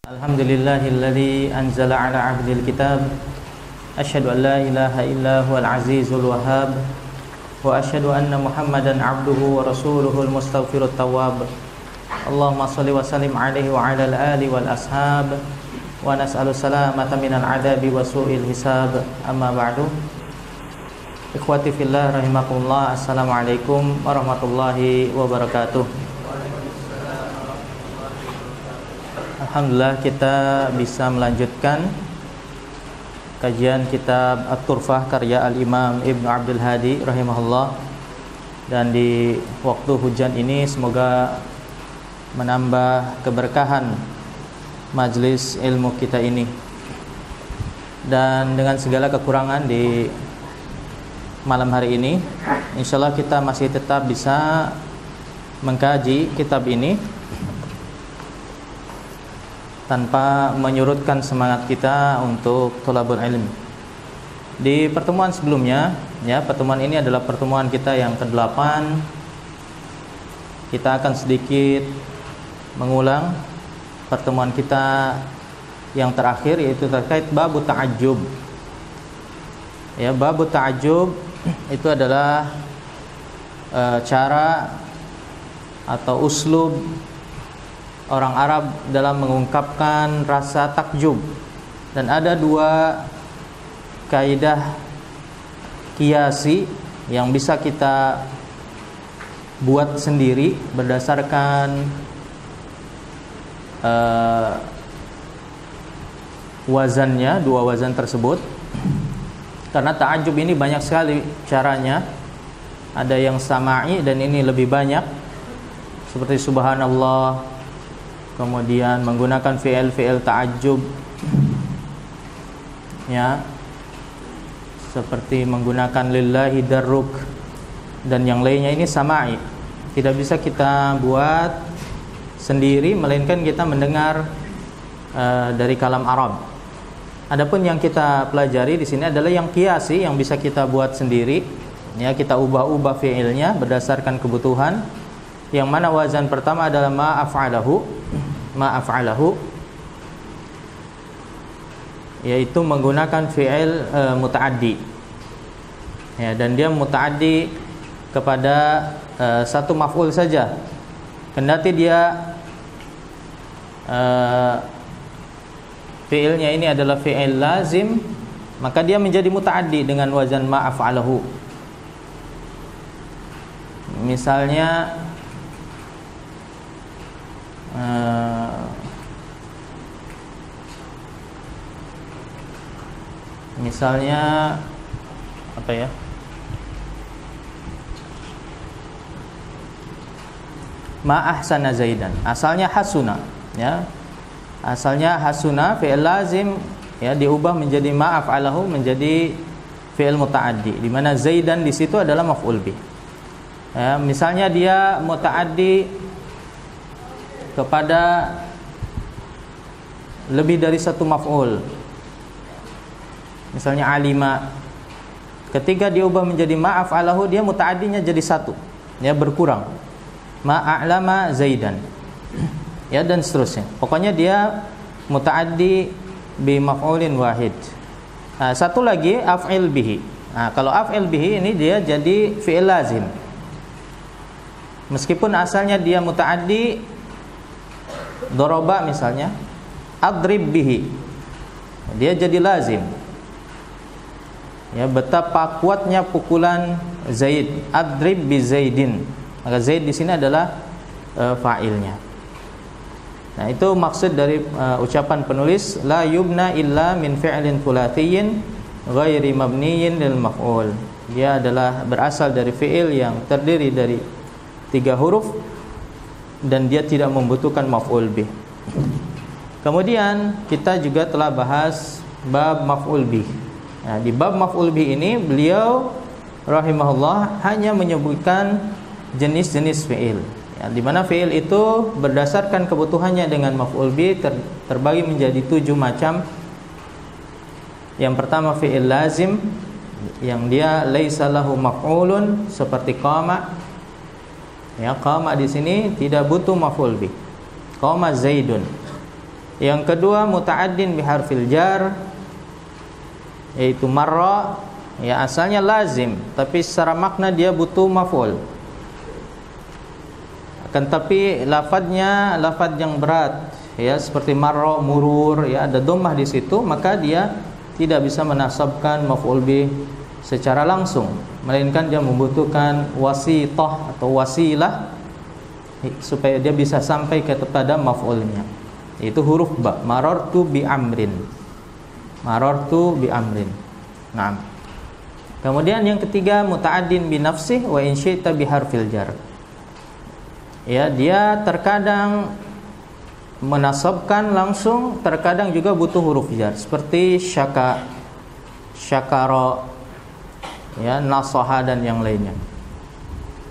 Alhamdulillahilladzi anzala ala 'abdil kitab. Asyhadu an la ilaha illa huwal azizul wahhab. Wa asyhadu anna Muhammadan 'abduhu wa rasuluhul mustaghfirut tawwab. Allahumma shalli wa sallim 'alaihi wa 'alal ali wal ashab. Wa nas'alu salamata minal 'adabi wa su'il hisab. Amma ba'du. Ikhwati fillah rahimakumullah. Assalamualaikum warahmatullahi wabarakatuh. Alhamdulillah kita bisa melanjutkan kajian kitab At-Turfah karya Al-Imam Ibnu Abdul Hadi rahimahullah. Dan di waktu hujan ini semoga menambah keberkahan majlis ilmu kita ini. Dan dengan segala kekurangan di malam hari ini, insyaallah kita masih tetap bisa mengkaji kitab ini tanpa menyurutkan semangat kita untuk thalabul ilm. Di pertemuan sebelumnya, pertemuan ini adalah pertemuan kita yang ke-8. Kita akan sedikit mengulang pertemuan kita yang terakhir, yaitu terkait babu ta'ajjub. Babu ta'ajjub itu adalah cara atau uslub orang Arab dalam mengungkapkan rasa takjub. Dan ada dua kaidah qiyasi yang bisa kita buat sendiri berdasarkan wazannya, dua wazan tersebut. Karena ta'ajjub ini banyak sekali caranya. Ada yang sama'i dan ini lebih banyak, seperti subhanallah, kemudian menggunakan fi'il ta'ajjub, seperti menggunakan lillahi darruk, dan yang lainnya ini sama'i. Tidak bisa kita buat sendiri, melainkan kita mendengar dari kalam Arab. Adapun yang kita pelajari di sini adalah yang qiyasi, yang bisa kita buat sendiri. Kita ubah-ubah fi'ilnya berdasarkan kebutuhan. Yang mana wazan pertama adalah ma'af'alahu, yaitu menggunakan fi'il muta'addi. Dan dia muta'addi kepada satu maf'ul saja. Kendati dia fi'ilnya ini adalah fi'il lazim, maka dia menjadi muta'addi dengan wazan ma'af'alahu. Misalnya apa ya? Ma ahsana Zaidan. Asalnya hasuna, Asalnya hasuna fi'il lazim, diubah menjadi ma'af'alahu, menjadi fi'il muta'addi, di mana Zaidan di situ adalah maf'ul bih. Misalnya dia muta'addi kepada lebih dari satu maf'ul. Misalnya alima, ketika diubah menjadi ma'af'alahu, dia muta'addinya jadi satu, berkurang. Ma'a'lama Zaidan, dan seterusnya. Pokoknya dia muta'addi bi maf'ulin wahid. Satu lagi af'il bihi. Kalau af'il bihi ini dia jadi fi'il lazim. Meskipun asalnya dia muta'addi doroba, misalnya adrib bihi, dia jadi lazim. Betapa kuatnya pukulan Zaid, adrib bi Zaidin, maka Zaid di sini adalah fa'ilnya. Nah, itu maksud dari ucapan penulis, la yubna illa min fi'lin thulathiyin ghairi mabniyin lil maf'ul. Dia adalah berasal dari fi'il yang terdiri dari 3 huruf dan dia tidak membutuhkan maf'ul bih. Kemudian kita juga telah bahas bab maf'ul bih. Di bab maf'ul bih ini beliau rahimahullah hanya menyebutkan jenis-jenis fi'il, di mana fi'il itu berdasarkan kebutuhannya dengan maf'ul bih terbagi menjadi 7 macam. Yang pertama fi'il lazim, yang dia laisa lahu maf'ulun, seperti qama. Qama di sini tidak butuh maf'ul bih. Qama Zaidun. Yang kedua muta'addin biharfil jar, yaitu marra, ya asalnya lazim tapi secara makna dia butuh maf'ul. Akan tapi lafadznya lafadz yang berat, ya seperti marra, murur, ya ada dhammah di situ, maka dia tidak bisa menasabkan maf'ul bih secara langsung, melainkan dia membutuhkan wasithah atau wasilah supaya dia bisa sampai kepada maf'ulnya. Itu huruf ba, marartu bi amrin. Marartu bi amrin. Naam. Kemudian yang ketiga muta'addin bi nafsih wa in syi'ta bi harfil jar. Ya, dia terkadang menasabkan langsung, terkadang juga butuh huruf jar seperti syaka, syakara, ya, nasaha dan yang lainnya.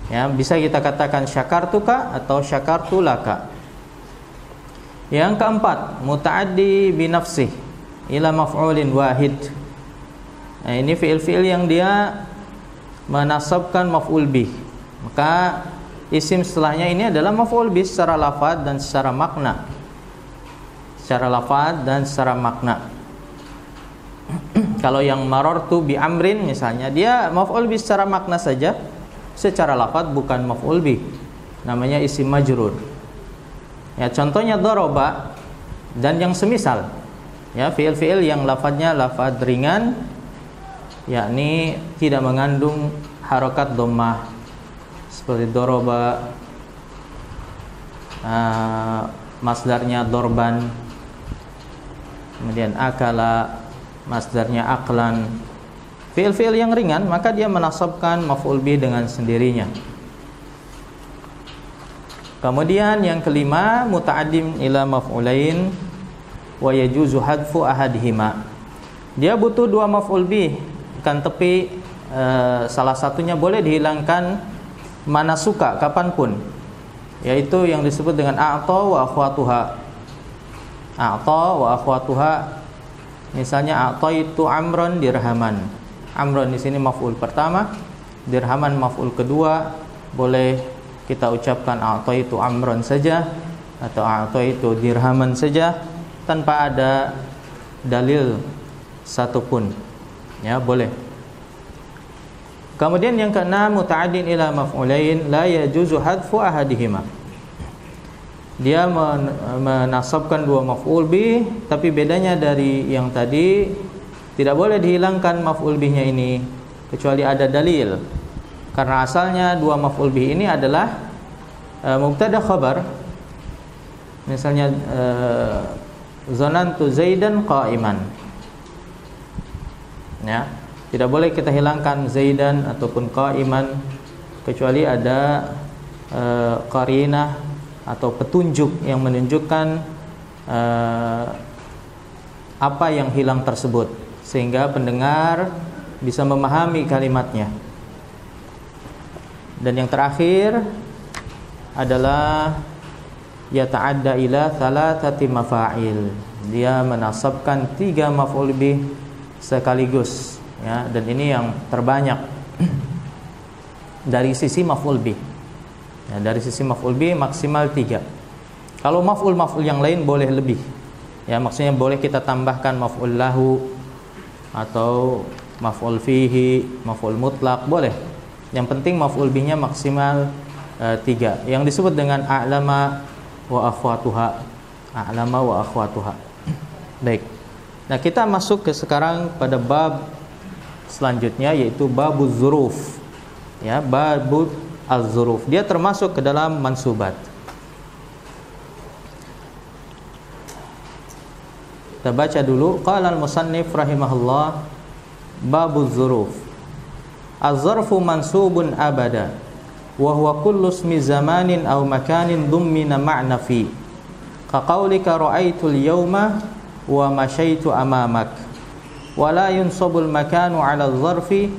Ya, bisa kita katakan syakartuka atau syakartulaka. Yang keempat, muta'addi bi nafsih ila maf'ulin wahid. Nah, ini fi'il-fi'il yang dia menasabkan maf'ul bih. Maka isim setelahnya ini adalah maf'ul bih secara lafaz dan secara makna. Secara lafaz dan secara makna. Kalau yang marartu bi amrin misalnya, dia maf'ul bih secara makna saja, secara lafaz bukan maf'ul bih. Namanya isim majrur. Ya, contohnya daraba dan yang semisal. Ya, fi'il-fi'il yang lafaznya lafaz ringan, yakni tidak mengandung harokat dhammah seperti daraba, masdarnya dorban, kemudian akala, masdarnya aklan. Fi'il-fi'il yang ringan maka dia menasabkan maf'ul bih dengan sendirinya. Kemudian yang kelima muta'addim ila maf'ulain wa yajuzu hadfu ahadihima. Dia butuh dua maf'ul bih, kan tapi salah satunya boleh dihilangkan mana suka kapanpun, yaitu yang disebut dengan a'ta wa akhwatuha. A'ta wa akhwatuha, misalnya a'taitu amron dirhaman. Amron di sini maf'ul pertama, dirhaman maf'ul kedua. Boleh kita ucapkan a'taitu amron saja atau a'taitu dirhaman saja tanpa ada dalil satupun. Ya, boleh. Kemudian yang keenam muta'addin ila maf'ulain la yajuzu hadfu ahadihima. Dia menasabkan dua maf'ul bih, tapi bedanya dari yang tadi, tidak boleh dihilangkan maf'ul bihnya ini kecuali ada dalil. Karena asalnya dua maf'ul bih ini adalah mubtada khabar. Misalnya zanantu zaidan qa'iman. Ya, tidak boleh kita hilangkan zaidan ataupun qa'iman kecuali ada qarinah atau petunjuk yang menunjukkan apa yang hilang tersebut, sehingga pendengar bisa memahami kalimatnya. Dan yang terakhir adalah yata'adda ila thalathati mafa'il. Dia menasabkan 3 maf'ul bih sekaligus, ya, dan ini yang terbanyak dari sisi maf'ul bih. Ya, dari sisi maf'ul bih maksimal 3. Kalau maf'ul yang lain boleh lebih. Ya, maksudnya boleh kita tambahkan maf'ul lahu atau maf'ul fihi, maf'ul mutlaq, boleh. Yang penting maf'ul bihnya maksimal 3. Yang disebut dengan a'lama wa akhwatuha. A'lama wa akhwatuha. Baik. Nah, kita masuk ke sekarang pada bab selanjutnya, yaitu babuz zuruf. Ya, babuz az-zuruf. Dia termasuk ke dalam mansubat. Kita baca dulu. Qala al-musannif rahimahullah, babuz zuruf. Az-zarfu mansubun abada wa huwa kullu ismi zamanin aw makanin dummina ma'na fi. Ka qaulika ra'aitul yawma wa masyaitu amamak. Wa la yunsabul makanu 'ala adh-dharfi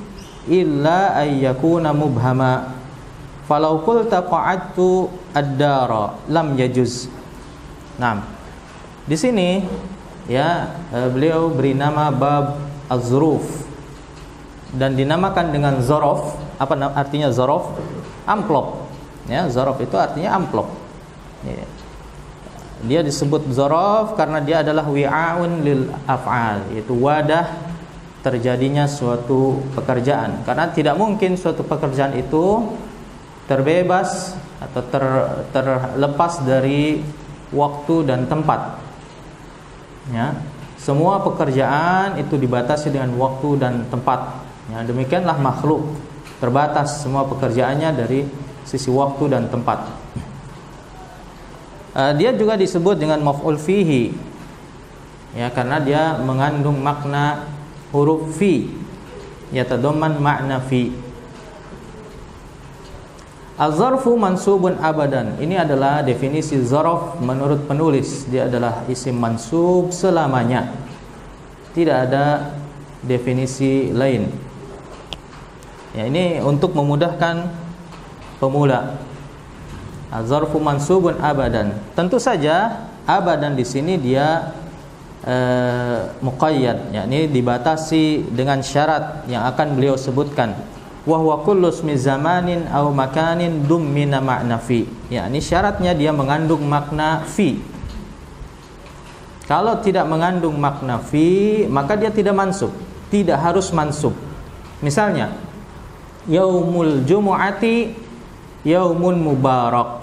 illa ay yakuna mubhama. Falau qulta qa'adtu ad-dara lam yajuz. Nah, di sini ya beliau beri nama bab az-zuruf dan dinamakan dengan zorof. Apa artinya zorof? Amplop. Ya, zorof itu artinya amplop. Ya. Dia disebut zaraf karena dia adalah wi'aun lil af'al, yaitu wadah terjadinya suatu pekerjaan. Karena tidak mungkin suatu pekerjaan itu terbebas atau terlepas dari waktu dan tempat. Ya, semua pekerjaan itu dibatasi dengan waktu dan tempat. Ya, demikianlah makhluk, terbatas semua pekerjaannya dari sisi waktu dan tempat. Dia juga disebut dengan maf'ul fihi, ya, karena dia mengandung makna huruf fi, yatadamman makna fi. Az-zarfu mansubun abadan. Ini adalah definisi zarf menurut penulis. Dia adalah isim mansub selamanya. Tidak ada definisi lain. Ya, ini untuk memudahkan pemula. Az-zarfu mansubun abadan. Tentu saja abadan di sini dia muqayyad, yakni dibatasi dengan syarat yang akan beliau sebutkan. Wa huwa kullu ismi zamanin aw makanin dummina ma'na fi. Yakni syaratnya dia mengandung makna fi. Kalau tidak mengandung makna fi, maka dia tidak mansub, tidak harus mansub. Misalnya, yaumul jumu'ati yaumun mubarak.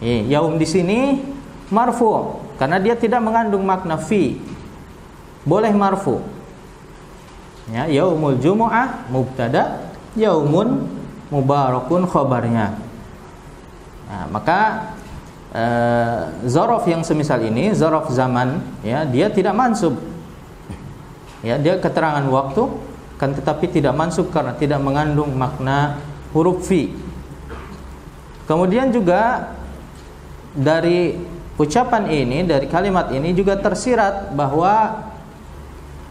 Yaum di sini marfu karena dia tidak mengandung makna fi. Boleh marfu. Ya, yaumul jumu'ah mubtada, yaumun mubarakun khabarnya. Nah, maka zaraf yang semisal ini, zaraf zaman, ya, dia tidak mansub. Ya, dia keterangan waktu kan tetapi tidak mansub karena tidak mengandung makna huruf fi. Kemudian juga dari ucapan ini, dari kalimat ini juga tersirat bahwa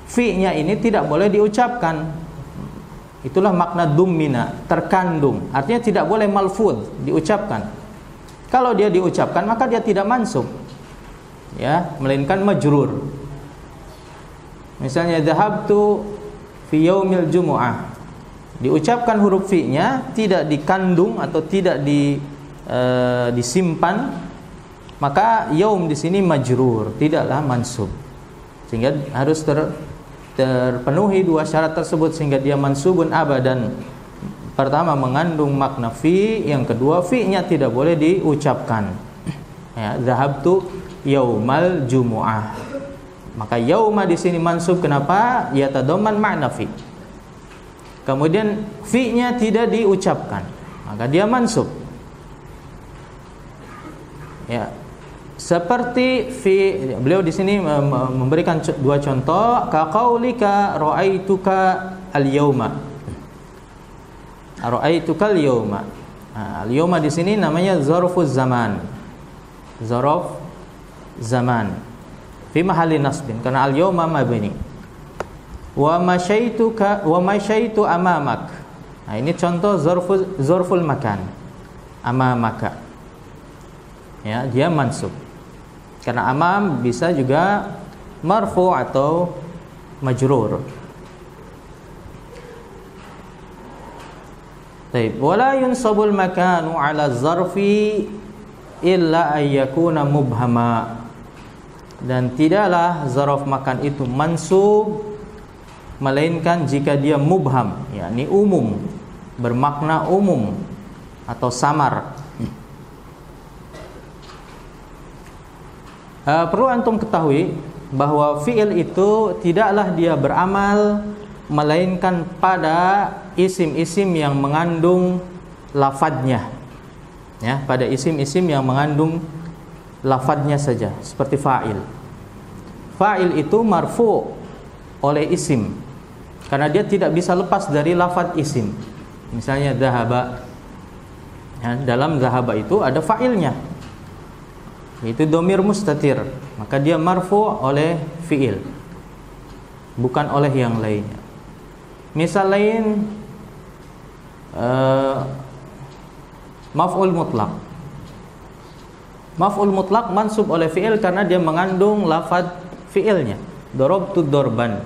fi-nya ini tidak boleh diucapkan. Itulah makna dummina, terkandung. Artinya tidak boleh malfuz, diucapkan. Kalau dia diucapkan maka dia tidak mansub. Ya, melainkan majrur. Misalnya dhahabtu fi yaumil jumu'ah. Diucapkan huruf fi-nya, tidak dikandung atau tidak disimpan, maka yaum di sini majrur, tidaklah mansub. Sehingga harus terpenuhi dua syarat tersebut sehingga dia mansubun abadan. Pertama mengandung makna fi, yang kedua fi-nya tidak boleh diucapkan. Ya, dhahabtu yaumal jumu'ah. Maka yauma di sini mansub, kenapa? Yatadamman makna fi. Kemudian fi-nya tidak diucapkan, maka dia mansub. Ya. Seperti fi, beliau di sini memberikan dua contoh, ka qaulika ra'aituka al-yauma. Ra'aituka al-yauma. Al-yauma di sini namanya zarfuz zaman. Zarf zaman. Fi mahalli nasbin karena al-yauma mabni. Wa masyaitu amamak. Nah, ini contoh zarful makan. Amamaka. Ya, dia mansub. Karena amam bisa juga marfu atau majrur. Baik, wala yunsabul makanu 'ala zarfi illa ayyakuna mubhama. Dan tidaklah zarf makan itu mansub melainkan jika dia mubham, yakni umum, bermakna umum atau samar. Perlu antum ketahui bahwa fi'il itu tidaklah dia beramal melainkan pada isim-isim yang mengandung lafadznya. Ya, pada isim-isim yang mengandung lafadznya saja, seperti fa'il. Fa'il itu marfu oleh isim, karena dia tidak bisa lepas dari lafadz isim. Misalnya dhahaba, ya, dalam dhahaba itu ada fa'ilnya, yaitu dhamir mustatir, maka dia marfu oleh fi'il, bukan oleh yang lainnya. Misal lain, maf'ul mutlaq. Maf'ul mutlaq mansub oleh fi'il karena dia mengandung lafadz fi'ilnya. Darabtu darban.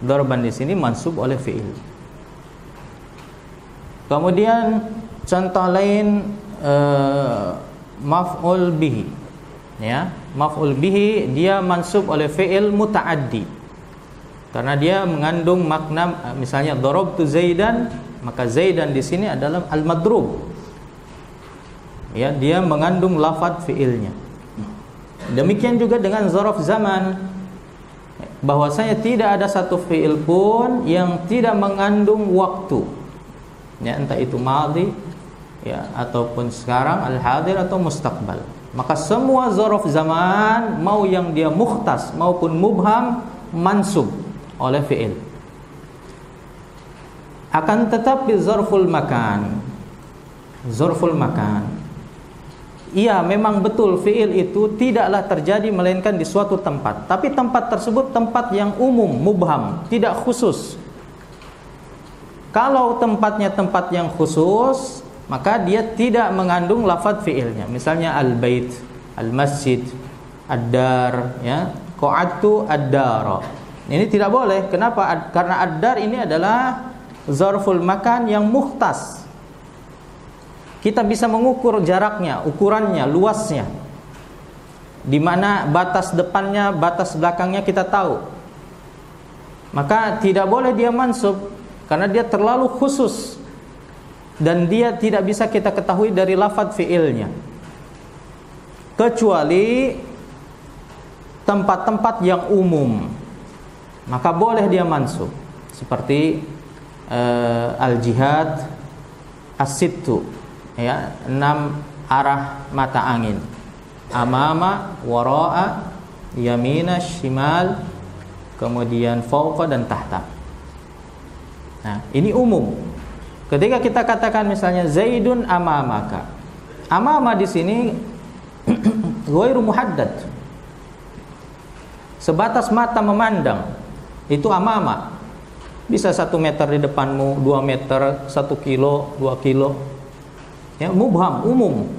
Darban di sini mansub oleh fi'il. Kemudian contoh lain, maf'ul bihi. Ya, maf'ul bihi dia mansub oleh fi'il muta'addi. Karena dia mengandung makna, misalnya darabtu Zaidan, maka Zaidan di sini adalah al-madrub. Ya, dia mengandung lafadz fi'ilnya. Demikian juga dengan zaraf zaman, bahwasanya tidak ada satu fi'il pun yang tidak mengandung waktu. Ya, entah itu madhi ya ataupun sekarang, al-hadir atau mustaqbal. Maka semua zaraf zaman, mau yang dia mukhtas maupun mubham, mansub oleh fi'il. Akan tetapi zarful makan, iya memang betul fi'il itu tidaklah terjadi melainkan di suatu tempat. Tapi tempat tersebut tempat yang umum, mubham, tidak khusus. Kalau tempatnya tempat yang khusus, maka dia tidak mengandung lafadz fi'ilnya. Misalnya al-bait, al-masjid, ad-dar, ya, qa'adtu ad-dara. Ini tidak boleh. Kenapa? Karena ad-dar ini adalah zarful makan yang mukhtas. Kita bisa mengukur jaraknya, ukurannya, luasnya. Di mana batas depannya, batas belakangnya kita tahu. Maka tidak boleh dia mansub karena dia terlalu khusus. Dan dia tidak bisa kita ketahui dari lafadz fi'ilnya, kecuali tempat-tempat yang umum, maka boleh dia mansub. Seperti al-jihad as-sittu, ya, 6 arah mata angin, amama, wara'a, yamina, shimal, kemudian fawqa dan tahta. Nah, ini umum. Ketika kita katakan misalnya Zaidun amamaka, amama di sini ghairu muhaddad, sebatas mata memandang, itu amama. Bisa 1 meter di depanmu, 2 meter, 1 kilo, 2 kilo, ya, mubham, umum.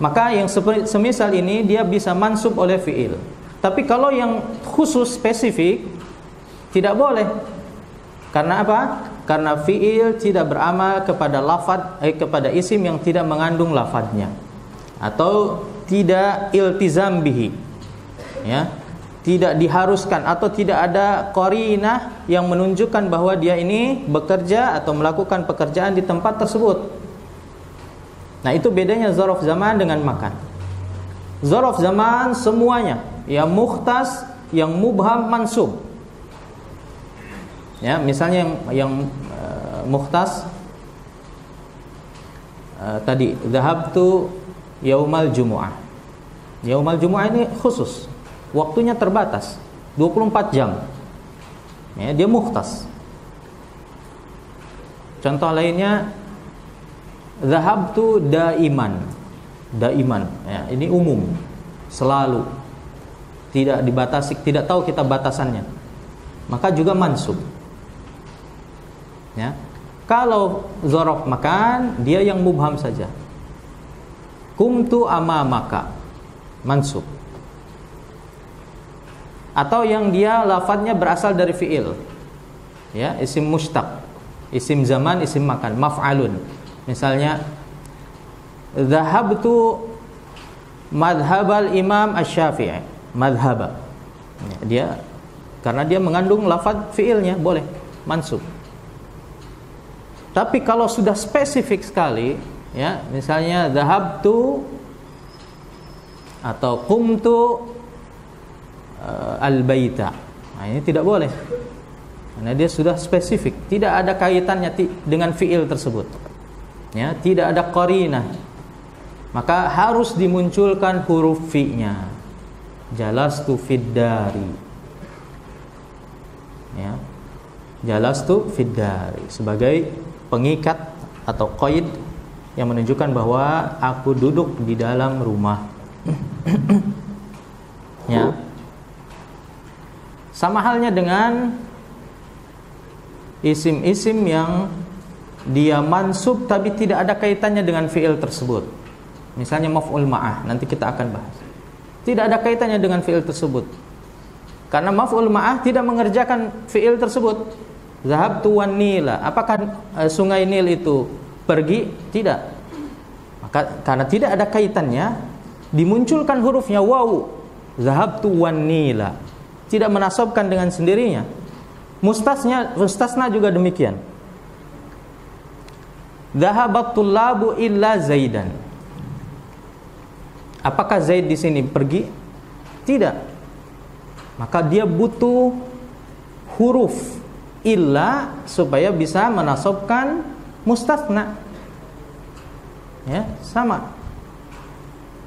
Maka yang semisal ini dia bisa mansub oleh fi'il. Tapi kalau yang khusus spesifik tidak boleh. Karena apa? Karena fi'il tidak beramal kepada lafadz, kepada isim yang tidak mengandung lafadznya, atau tidak iltizam bihi, ya, tidak diharuskan atau tidak ada qarinah yang menunjukkan bahwa dia ini bekerja atau melakukan pekerjaan di tempat tersebut. Nah, itu bedanya zaraf zaman dengan makan. Zaraf zaman semuanya, yang mukhtas, yang mubham, mansub. Ya, misalnya yang mukhtas tadi dhahabtu yaumal jumu'ah. Yaumal jumu'ah ini khusus, waktunya terbatas 24 jam. Ya, dia mukhtas. Contoh lainnya dhahabtu daiman. Daiman, ya, ini umum, selalu, tidak dibatasi, tidak tahu kita batasannya. Maka juga mansub. Ya. Kalau zaraf makan, dia yang mubham saja. Kumtu amamaka, mansub. Atau yang dia lafadznya berasal dari fi'il, ya, isim mushtaq, isim zaman, isim makan, maf'alun. Misalnya dhahabtu madhabal imam asy-Syafi'i, madhaba. Ya, dia karena dia mengandung lafadz fi'ilnya, boleh mansub. Tapi kalau sudah spesifik sekali, ya, misalnya dhahabtu atau qumtu al-baita, nah ini tidak boleh, karena dia sudah spesifik, tidak ada kaitannya dengan fi'il tersebut, ya, tidak ada qarinah, maka harus dimunculkan huruf fi-nya. Jalastu fid dari, ya, jalastu fid dari sebagai pengikat atau qaid yang menunjukkan bahwa aku duduk di dalam rumah. Ya. Sama halnya dengan isim-isim yang dia mansub tapi tidak ada kaitannya dengan fi'il tersebut. Misalnya maf'ul ma'ah, nanti kita akan bahas. Tidak ada kaitannya dengan fi'il tersebut. Karena maf'ul ma'ah tidak mengerjakan fi'il tersebut. Zahabtu wan nila, apakah sungai Nil itu pergi? Tidak. Maka karena tidak ada kaitannya dimunculkan hurufnya waw, zahabtu wan nila, tidak menasabkan dengan sendirinya. Mustasna juga demikian. Dhahabat tullabu illa Zaidan. Apakah Zaid di sini pergi? Tidak. Maka dia butuh huruf illa supaya bisa menasabkan mustasna. Ya, sama.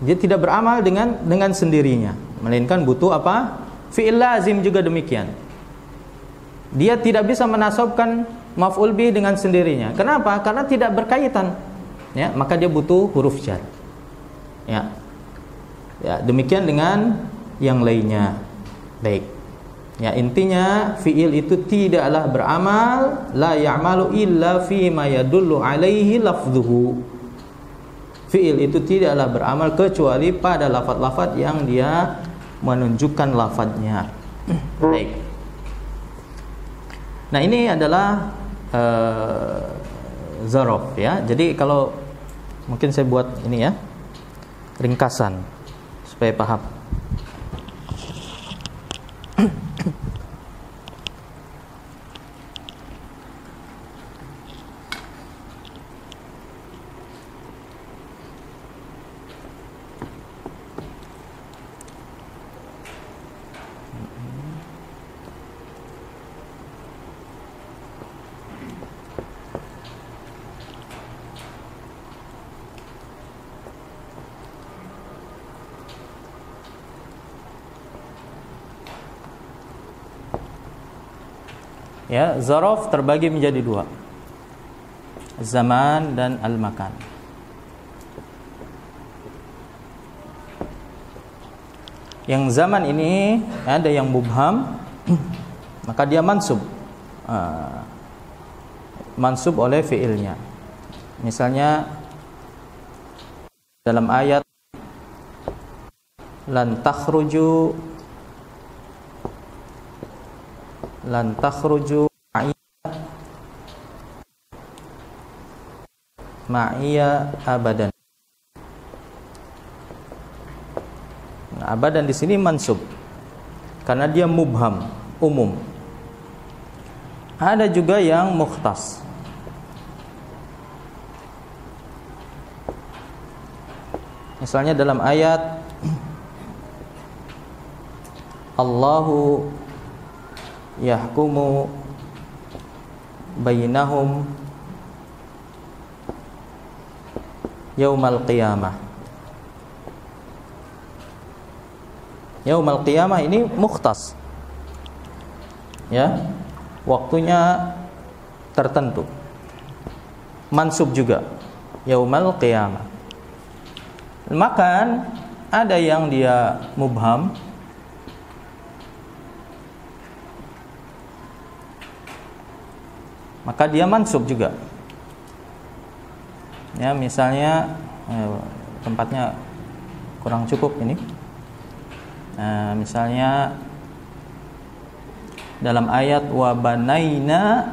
Dia tidak beramal dengan sendirinya, melainkan butuh apa? Fi'il lazim juga demikian. Dia tidak bisa menasabkan maf'ul bih dengan sendirinya. Kenapa? Karena tidak berkaitan. Ya, maka dia butuh huruf jar. Ya. Ya, demikian dengan yang lainnya. Baik. Ya, intinya fi'il itu tidaklah beramal, la ya'malu illa fi ma yadullu alaihi lafdhuhu. Fi'il itu tidaklah beramal kecuali pada lafaz-lafaz yang dia menunjukkan lafaznya. Baik. Nah, ini adalah zaraf ya. Jadi kalau mungkin saya buat ini ya, ringkasan supaya paham. Ya, zaraf terbagi menjadi dua, zaman dan al-makan. Yang zaman ini ada yang mubham, maka dia mansub, mansub oleh fiilnya. Misalnya dalam ayat lan takhruju ma'iya abadan. Nah, abadan di sini mansub karena dia mubham, umum. Ada juga yang mukhtas. Misalnya dalam ayat Allahu yahkumu bainahum yaumal qiyamah. Yaumal qiyamah ini mukhtas. Ya, waktunya tertentu. Mansub juga. Yaumal qiyamah. Maka ada yang dia mubham, maka dia mansub juga. Ya, misalnya tempatnya kurang cukup ini. Misalnya dalam ayat wa banaina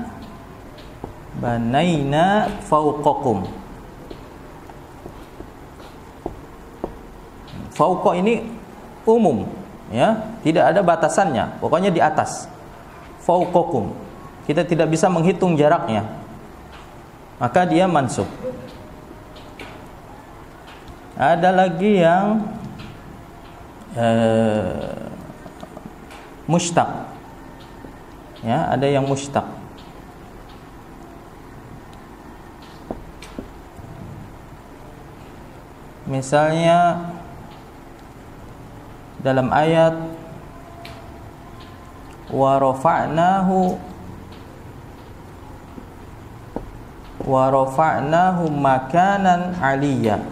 fauqakum. Fauqa ini umum, ya, tidak ada batasannya. Pokoknya di atas. Fauqakum. Kita tidak bisa menghitung jaraknya. Maka dia mansub. Ada lagi yang mushtaq. Ya, ada yang mushtaq. Misalnya dalam ayat wa rafa'nahu makanan 'aliyya.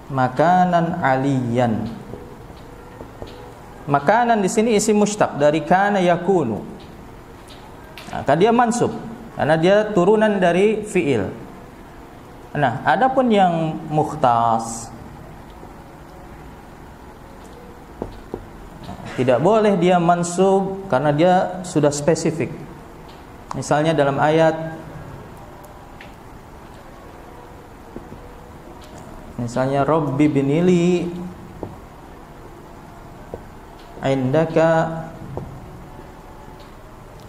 Makanan 'aliyan. Makanan di sini isim mushtaq dari kana yakunu. Maka dia mansub karena dia turunan dari fiil. Nah, adapun yang mukhtas, tidak boleh dia mansub karena dia sudah spesifik. Misalnya dalam ayat Misalnya Rabbi binili indaka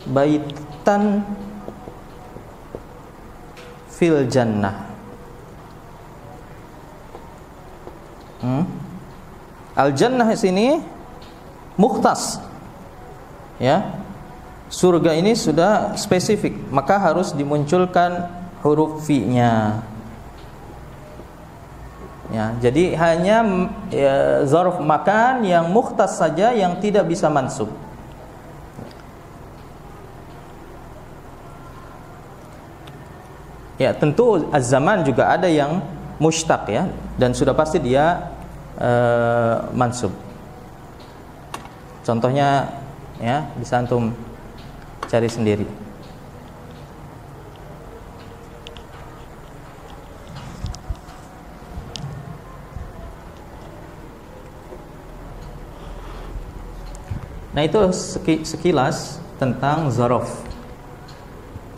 baitan fil jannah. Al jannah di sini mukhtas. Ya. Surga ini sudah spesifik, maka harus dimunculkan huruf fi-nya. Ya, jadi hanya zarf makan yang mukhtas saja yang tidak bisa mansub. Ya, tentu az-zaman juga ada yang mushtaq ya, dan sudah pasti dia mansub. Contohnya ya, bisa antum cari sendiri. Nah, itu sekilas tentang zaraf.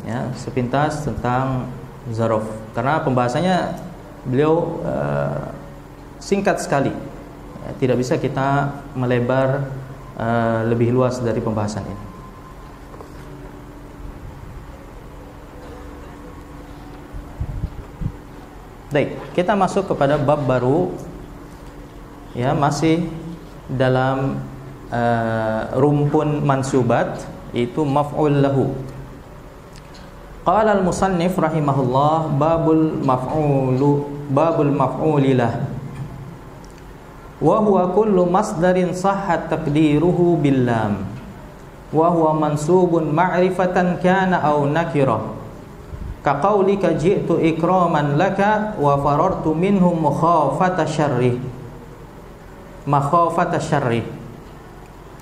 Ya, sepintas tentang zaraf. Karena pembahasannya beliau singkat sekali. Ya, tidak bisa kita melebar lebih luas dari pembahasan ini. Baik, kita masuk kepada bab baru. Ya, masih dalam rumpun mansubat, yaitu maf'ul lahu. Qala al-musannif rahimahullah babul maf'ulilah. Wa huwa kullu masdarin sahhat taqdiruhu bil lam. Wa huwa mansubun ma'rifatan kana aw nakirah. Ka qaulika ji'tu ikraman laka wa farartu minhum makhafata syarri.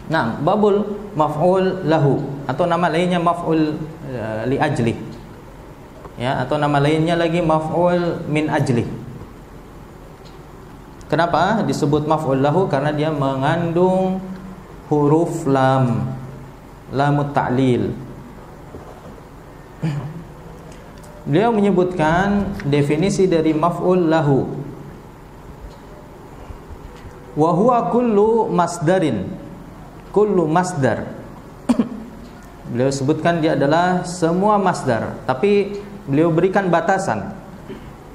Nah, babul maf'ul lahu, atau nama lainnya maf'ul li ajli. Ya, atau nama lainnya lagi maf'ul min ajli. Kenapa disebut maf'ul lahu? Karena dia mengandung huruf lam, lamut ta'lil. Beliau menyebutkan definisi dari maf'ul lahu. Wa huwa kullu masdarin, kullu masdar. Beliau sebutkan dia adalah semua masdar, tapi beliau berikan batasan.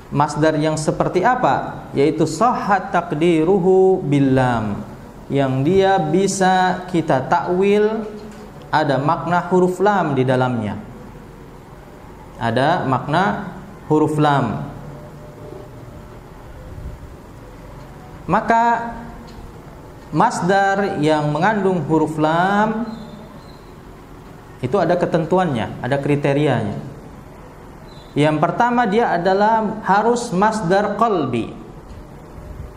Masdar yang seperti apa? Yaitu sahhat taqdiruhu bil lam, yang dia bisa kita takwil ada makna huruf lam di dalamnya. Ada makna huruf lam. Maka masdar yang mengandung huruf lam itu ada ketentuannya, ada kriterianya. Yang pertama, dia adalah harus masdar qalbi.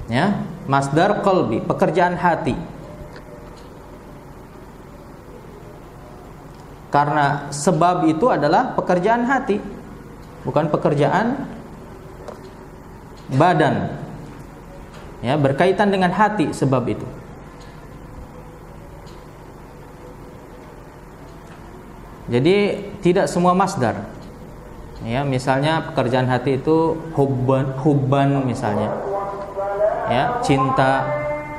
Ya, masdar qalbi, pekerjaan hati. Karena sebab itu adalah pekerjaan hati, bukan pekerjaan badan. Ya, berkaitan dengan hati sebab itu. Jadi tidak semua masdar. Ya, misalnya pekerjaan hati itu hubban misalnya. Ya, cinta,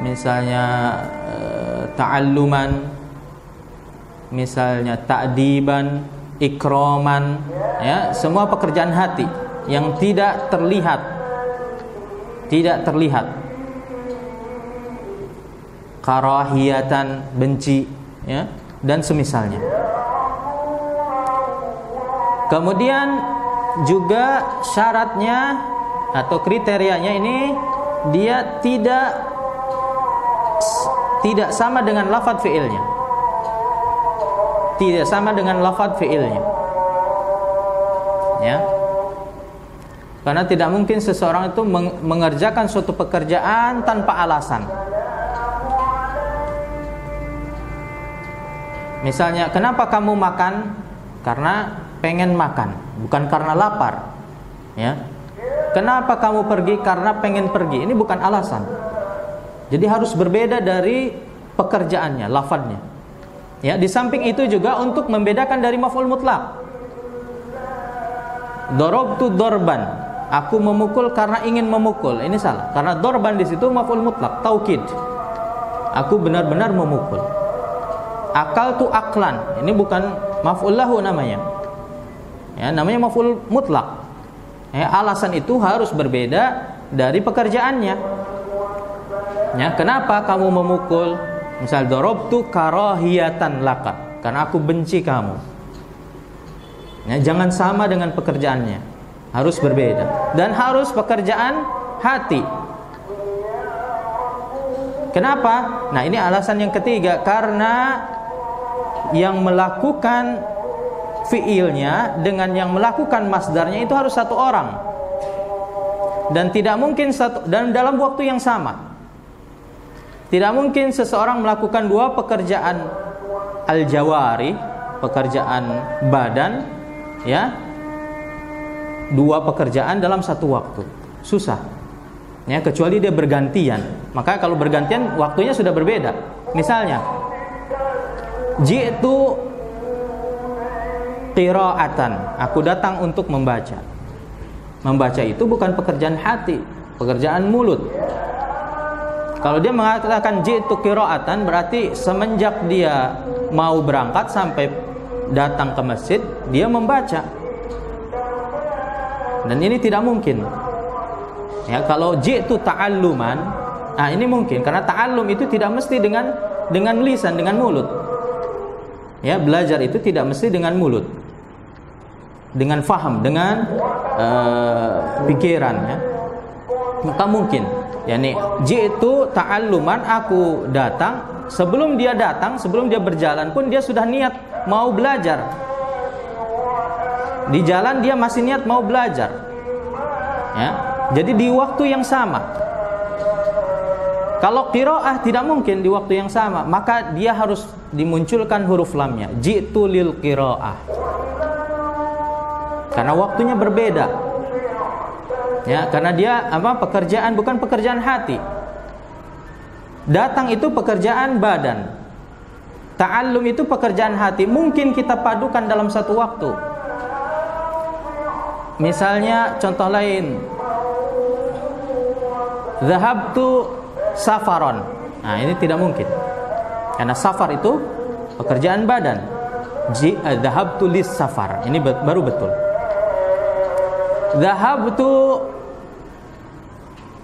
misalnya ta'alluman, misalnya ta'diban, ikraman, ya, semua pekerjaan hati yang tidak terlihat. Tidak terlihat. Karahiyatan, benci, ya, dan semisalnya. Kemudian juga syaratnya atau kriterianya ini dia tidak sama dengan lafadz fi'ilnya. Tidak sama dengan lafadz fi'ilnya. Ya. Karena tidak mungkin seseorang itu mengerjakan suatu pekerjaan tanpa alasan. Misalnya, kenapa kamu makan? Karena pengen makan, bukan karena lapar. Ya. Kenapa kamu pergi? Karena pengen pergi. Ini bukan alasan. Jadi harus berbeda dari pekerjaannya, lafadznya. Ya, di samping itu juga untuk membedakan dari maf'ul mutlaq. Darabtu darban. Aku memukul karena ingin memukul. Ini salah. Karena dorban di situ maf'ul mutlak, taukid. Aku benar-benar memukul. Akal tu aklan. Ini bukan maf'ul lahu namanya. Ya, namanya maf'ul mutlak. Ya, alasan itu harus berbeda dari pekerjaannya. Ya, kenapa kamu memukul? Misal darabtu karahiyatan laka. Karena aku benci kamu. Ya, jangan sama dengan pekerjaannya. Harus berbeda dan harus pekerjaan hati. Kenapa? Nah, ini alasan yang ketiga, karena yang melakukan fiilnya dengan yang melakukan masdarnya itu harus satu orang. Dan tidak mungkin dan dalam waktu yang sama. Tidak mungkin seseorang melakukan dua pekerjaan al-jawari, pekerjaan badan, ya. Dua pekerjaan dalam satu waktu. Susah. Ya, kecuali dia bergantian. Maka kalau bergantian waktunya sudah berbeda. Misalnya, ji'tu qira'atan. Aku datang untuk membaca. Membaca itu bukan pekerjaan hati, pekerjaan mulut. Kalau dia mengatakan ji'tu qira'atan, berarti semenjak dia mau berangkat sampai datang ke masjid, dia membaca. Dan ini tidak mungkin. Ya, kalau ji'tu ta'alluman, nah ini mungkin karena ta'allum itu tidak mesti dengan lisan, dengan mulut. Ya, belajar itu tidak mesti dengan mulut. Dengan faham, dengan pikiran, ya. Maka mungkin, yakni ji'tu ta'alluman, aku datang, sebelum dia berjalan pun dia sudah niat mau belajar. Di jalan dia masih niat mau belajar. Ya. Jadi di waktu yang sama. Kalau qiraah tidak mungkin di waktu yang sama, maka dia harus dimunculkan huruf lamnya. Ji'tu lil qiraah. Karena waktunya berbeda. Ya, karena dia pekerjaan bukan pekerjaan hati. Datang itu pekerjaan badan. Ta'allum itu pekerjaan hati. Mungkin kita padukan dalam satu waktu. Misalnya contoh lain, dhahabtu safaron. Nah, ini tidak mungkin. Karena safar itu pekerjaan badan. Dhahabtu lis safar. Ini baru betul. Dhahabtu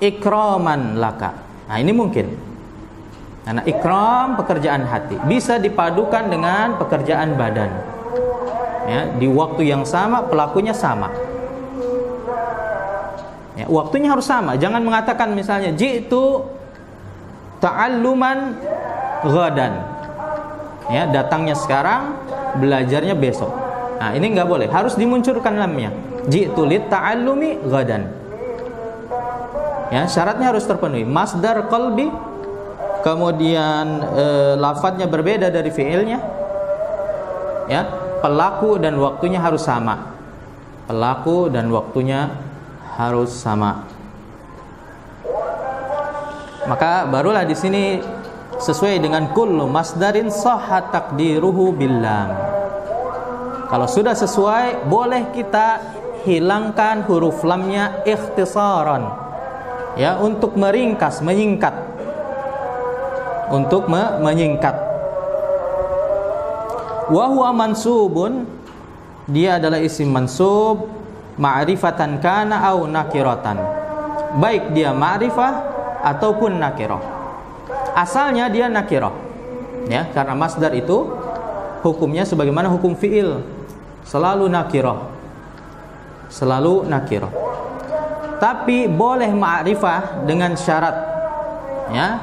ikraman laka. Nah, ini mungkin. Karena ikram pekerjaan hati bisa dipadukan dengan pekerjaan badan. Ya, di waktu yang sama, pelakunya sama. Ya, waktunya harus sama. Jangan mengatakan misalnya ji'tu ta'alluman ghadan. Ya, datangnya sekarang, belajarnya besok. Nah, ini enggak boleh. Harus dimunculkan lamnya. Ji'tu lit ta'allumi ghadan. Ya, syaratnya harus terpenuhi. Masdar qalbi, kemudian lafadznya berbeda dari fiilnya. Ya, pelaku dan waktunya harus sama. Pelaku dan waktunya harus sama. Maka barulah di sini sesuai dengan kullu masdarin sahha taqdiruhu billam. Kalau sudah sesuai, boleh kita hilangkan huruf lamnya ikhtisaran. Ya, untuk meringkas, menyingkat. Untuk menyingkat. Wa huwa mansubun, dia adalah isim mansub ma'rifatan kana au nakiratan. Baik dia ma'rifah ataupun nakirah. Asalnya dia nakirah. Ya, karena masdar itu hukumnya sebagaimana hukum fiil, selalu nakirah. Selalu nakirah. Tapi boleh ma'rifah dengan syarat. Ya,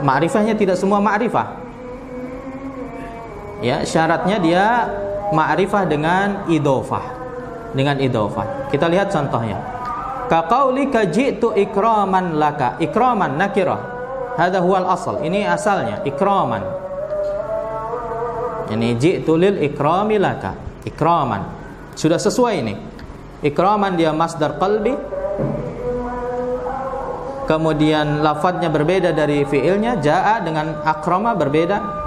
ma'rifahnya tidak semua ma'rifah. Ya, syaratnya dia ma'rifah dengan idhofah. Dengan idhofah. Kita lihat contohnya. Ka qaulika ji'tu ikraman laka. Ikraman nakirah. Hadza huwal asal. Ini asalnya ikraman. Ini ji'tu lil ikrami laka. Ikraman. Sudah sesuai ini. Ikraman dia masdar qalbi. Kemudian lafadznya berbeda dari fiilnya. Ja'a dengan akrama berbeda.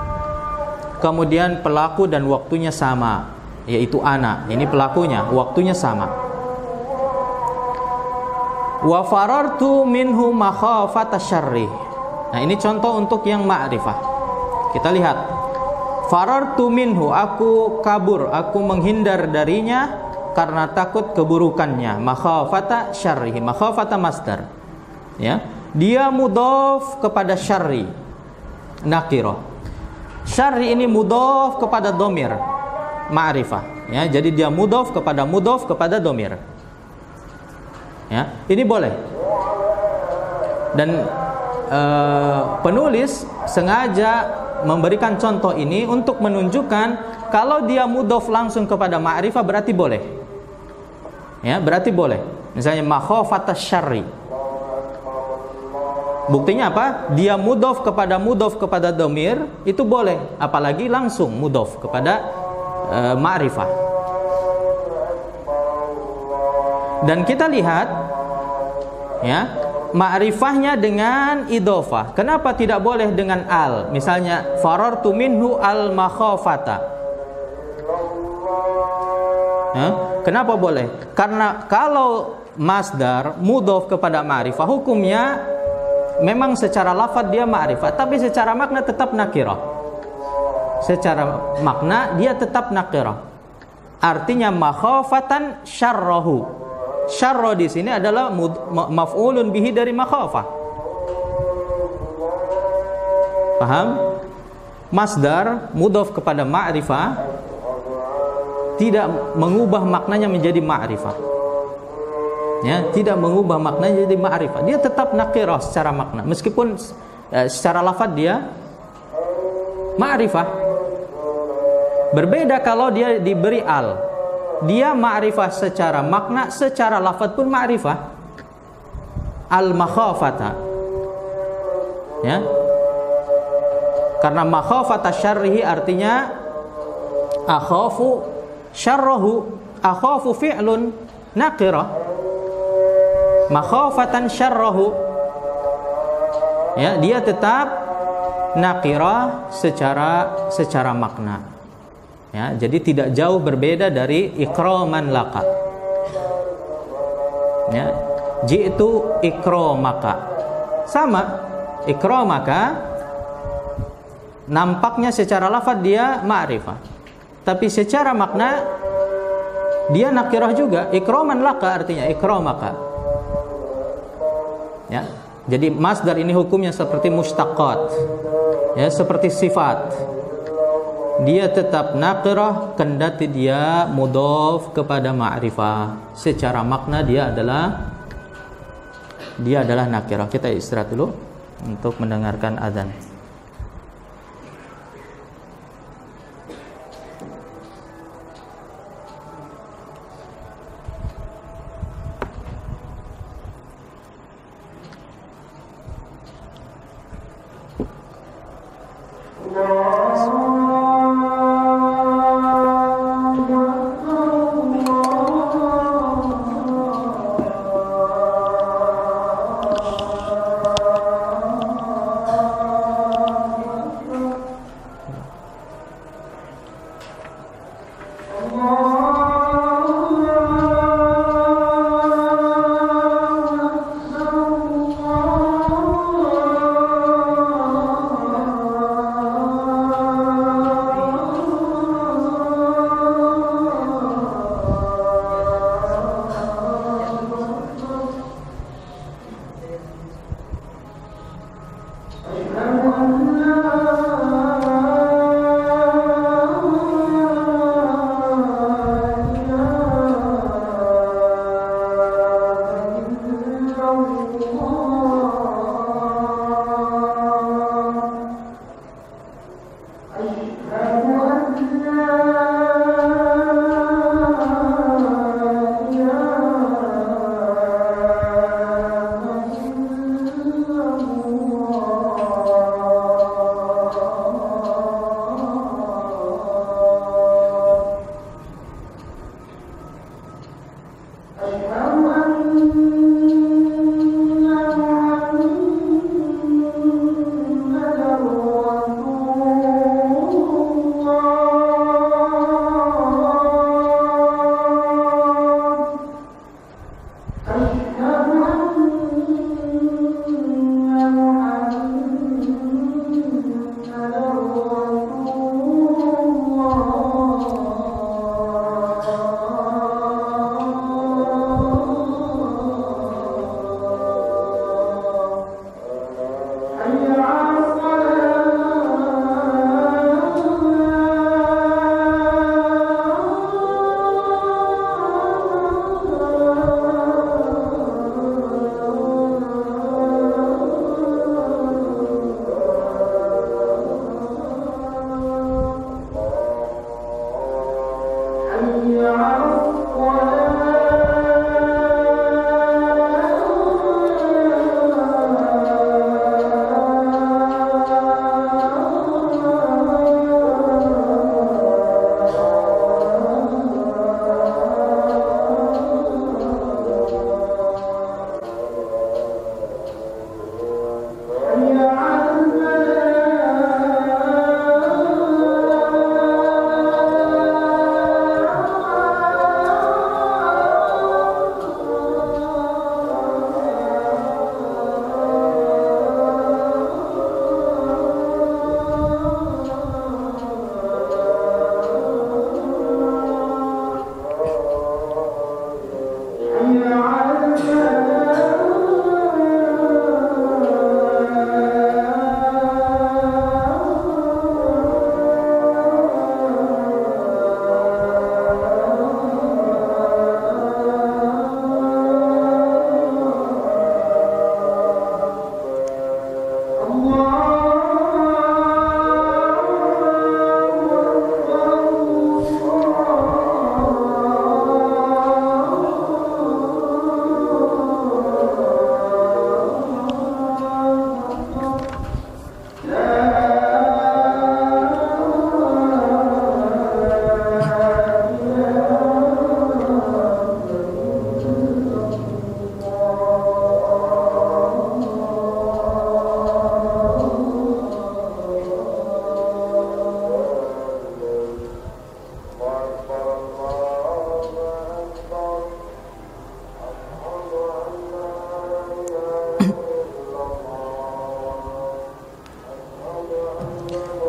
Kemudian pelaku dan waktunya sama, yaitu ana. Ini pelakunya, waktunya sama. Wa farartu minhu makhafata syarri. Nah, ini contoh untuk yang ma'rifah. Kita lihat. Farartu minhu, aku kabur, aku menghindar darinya karena takut keburukannya. Makhafata syarrihi, makhafata masdar. Ya, dia mudhaf kepada syarri, nakirah. Syarri ini mudhaf kepada dhamir, ma'rifah. Ya, jadi dia mudhaf kepada dhamir. Ya, ini boleh. Dan penulis sengaja memberikan contoh ini untuk menunjukkan kalau dia mudhaf langsung kepada ma'rifah berarti boleh. Ya, berarti boleh. Misalnya makhafata syarri. Buktinya apa? Dia mudhaf kepada dhamir itu boleh, apalagi langsung mudhaf kepada ma'rifah. Dan kita lihat ya, ma'rifahnya dengan idhofah. Kenapa tidak boleh dengan al? Misalnya farartu minhu al makhafata. Ya, kenapa boleh? Karena kalau masdar mudhaf kepada ma'rifah hukumnya memang secara lafaz dia ma'rifah, tapi secara makna tetap nakirah. Secara makna dia tetap nakirah. Artinya makhafatan syarrahu. Syarra di sini adalah maf'ulun bihi dari makhafah. Paham? Masdar mudhaf kepada ma'rifah tidak mengubah maknanya menjadi ma'rifah. Ya, tidak mengubah maknanya jadi ma'rifah. Dia tetap nakirah secara makna, meskipun secara lafaz dia ma'rifah. Berbeda kalau dia diberi al. Dia ma'rifah secara makna, secara lafaz pun ma'rifah. Al-makhafata. Ya. Karena makhafata syarrihi artinya akhafu syarrahu. Akhafu fi'lun nakirah. Makhafatan syarrahu. Ya, dia tetap nakirah secara makna. Ya, jadi tidak jauh berbeda dari ikraman laka. Ya, jitu ikramaka. Sama, ikramaka nampaknya secara lafaz dia ma'rifah. Tapi secara makna dia nakirah juga. Ikraman laka artinya ikramaka. Ya, jadi masdar ini hukumnya seperti mushtaqat. Ya, seperti sifat. Dia tetap nakirah kendati dia mudhaf kepada ma'rifah. Secara makna dia adalah nakirah. Kita istirahat dulu untuk mendengarkan azan.